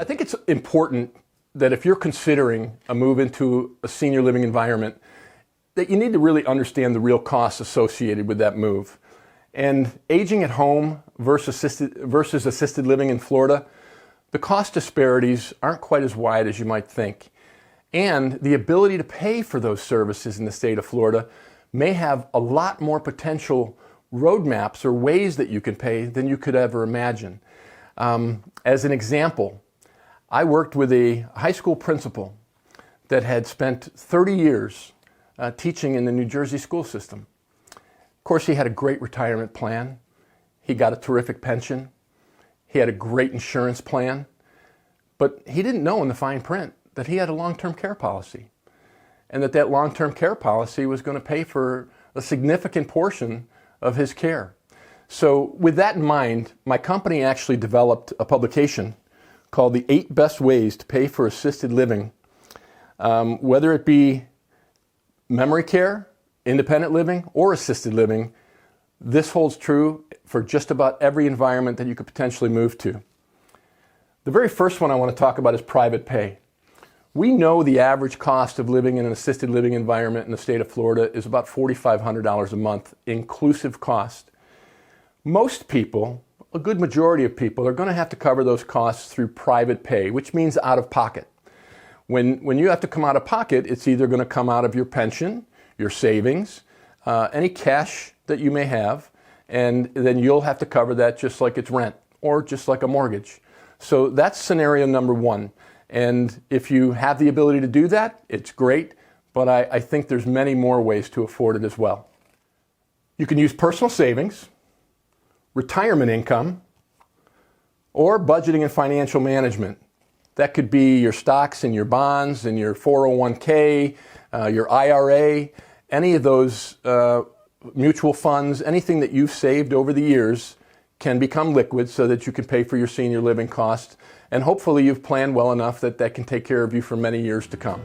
I think it's important that if you're considering a move into a senior living environment, that you need to really understand the real costs associated with that move. And aging at home versus assisted living in Florida, the cost disparities aren't quite as wide as you might think. And the ability to pay for those services in the state of Florida may have a lot more potential roadmaps or ways that you can pay than you could ever imagine. As an example, I worked with a high school principal that had spent 30 years teaching in the New Jersey school system. Of course, he had a great retirement plan. He got a terrific pension. He had a great insurance plan. But he didn't know in the fine print that he had a long-term care policy, and that long-term care policy was going to pay for a significant portion of his care. So with that in mind, my company actually developed a publication called The 8 Best Ways to Pay for Assisted Living, whether it be memory care, independent living, or assisted living. This holds true for just about every environment that you could potentially move to. The very first one I want to talk about is private pay. We know the average cost of living in an assisted living environment in the state of Florida is about $4,500 a month, inclusive cost. Most people, a good majority of people, are going to have to cover those costs through private pay, which means out of pocket. When you have to come out of pocket, it's either going to come out of your pension, your savings, any cash that you may have, and then you'll have to cover that just like it's rent or just like a mortgage. So that's scenario number one. And if you have the ability to do that, it's great, but I think there's many more ways to afford it as well. You can use personal savings, retirement income, or budgeting and financial management. That could be your stocks and your bonds and your 401k, your IRA, any of those mutual funds, anything that you've saved over the years can become liquid so that you can pay for your senior living costs. And hopefully you've planned well enough that that can take care of you for many years to come.